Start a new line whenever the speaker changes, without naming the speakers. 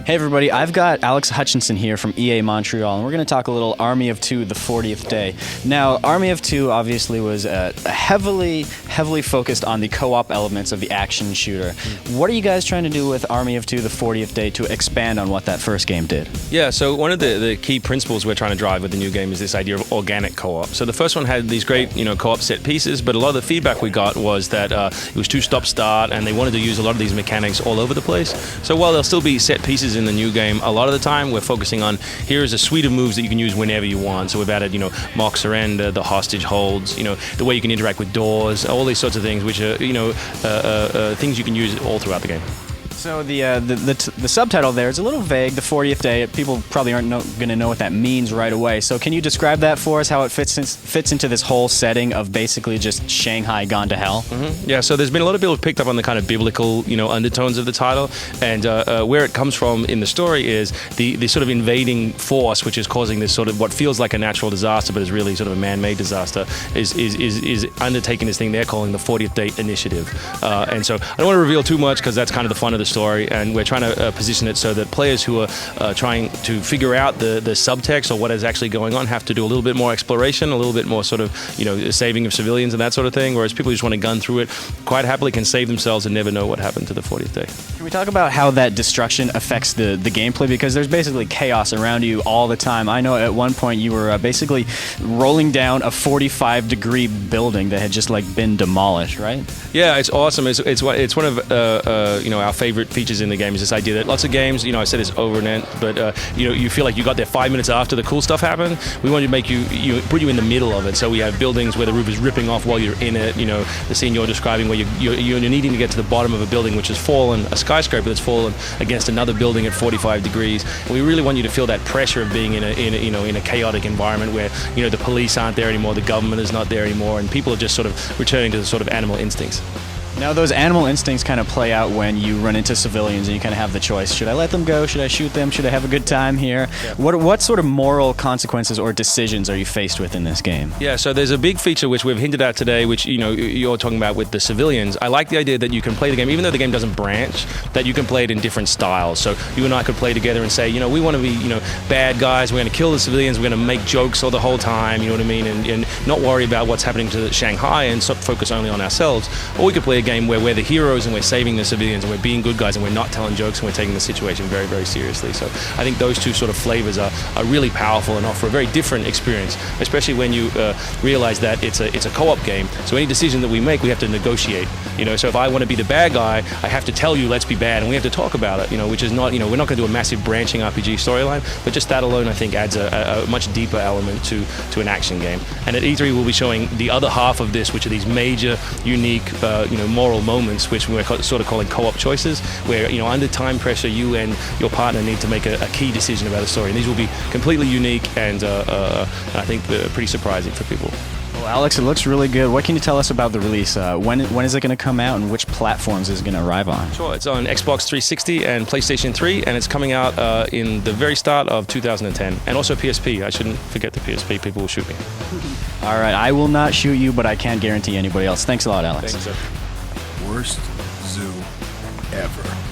Hey everybody, I've got Alex Hutchinson here from EA Montreal, and we're going to talk a little Army of Two, the 40th day. Now, Army of Two obviously was heavily focused on the co-op elements of the action shooter. What are you guys trying to do with Army of Two, the 40th day, to expand on what that first game did?
Yeah, so one of the key principles we're trying to drive with the new game is this idea of organic co-op. So the first one had these great, co-op set pieces, but a lot of the feedback we got was that it was too stop-start, and they wanted to use a lot of these mechanics all over the place. So while there'll still be set pieces in the new game, a lot of the time we're focusing on here's a suite of moves that you can use whenever you want. So we've added, mock surrender, the hostage holds, the way you can interact with doors, all these sorts of things, which are, things you can use all throughout the game.
So the subtitle there is a little vague, the 40th day. People probably aren't going to know what that means right away. So can you describe that for us, how it fits into this whole setting of basically just Shanghai gone to hell?
Mm-hmm. Yeah, so there's been a lot of people who've picked up on the kind of biblical, undertones of the title. And where it comes from in the story is the sort of invading force, which is causing this sort of what feels like a natural disaster, but is really sort of a man-made disaster, is undertaking this thing they're calling the 40th Day Initiative. And so I don't want to reveal too much because that's kind of the fun of the story, and we're trying to position it so that players who are trying to figure out the subtext or what is actually going on have to do a little bit more exploration, a little bit more sort of saving of civilians and that sort of thing, whereas people who just want to gun through it quite happily can save themselves and never know what happened to the 40th day.
Can we talk about how that destruction affects the gameplay, because there's basically chaos around you all the time. I know at one point you were basically rolling down a 45-degree building that had just been demolished, right?
Yeah, it's awesome. It's one of our favorite features in the game is this idea that lots of games, I said this over and over, but you feel like you got there 5 minutes after the cool stuff happened. We wanted to make put you in the middle of it. So we have buildings where the roof is ripping off while you're in it. The scene you're describing where you're needing to get to the bottom of a building which has fallen, a skyscraper that's fallen against another building at 45 degrees. And we really want you to feel that pressure of being in a chaotic environment where the police aren't there anymore, the government is not there anymore, and people are just sort of returning to the sort of animal instincts.
Now, those animal instincts kind of play out when you run into civilians and you kind of have the choice. Should I let them go? Should I shoot them? Should I have a good time here? Yeah. What sort of moral consequences or decisions are you faced with in this game?
Yeah, so there's a big feature which we've hinted at today, which you're talking about with the civilians. I like the idea that you can play the game, even though the game doesn't branch, that you can play it in different styles. So you and I could play together and say, we want to be bad guys, we're going to kill the civilians, we're going to make jokes all the whole time, you know what I mean, and not worry about what's happening to Shanghai and focus only on ourselves. Or we could play a game where we're the heroes and we're saving the civilians and we're being good guys and we're not telling jokes and we're taking the situation very, very seriously. So I think those two sort of flavors are really powerful and offer a very different experience, especially when you realize that it's a co-op game. So any decision that we make, we have to negotiate. So if I want to be the bad guy, I have to tell you let's be bad, and we have to talk about it. Which is not we're not going to do a massive branching RPG storyline, but just that alone I think adds a much deeper element to an action game. And at E3 we'll be showing the other half of this, which are these major, unique, moral moments, which we're sort of calling co-op choices, where under time pressure you and your partner need to make a key decision about a story, and these will be completely unique and I think pretty surprising for people.
Well, Alex, it looks really good. What can you tell us about the release? When is it going to come out, and which platforms is it going to arrive on? Sure,
it's on Xbox 360 and PlayStation 3, and it's coming out in the very start of 2010, and also PSP. I shouldn't forget the PSP. People will shoot me.
All right, I will not shoot you, but I can't guarantee anybody else. Thanks a lot, Alex.
Thanks, sir.
Worst zoo ever.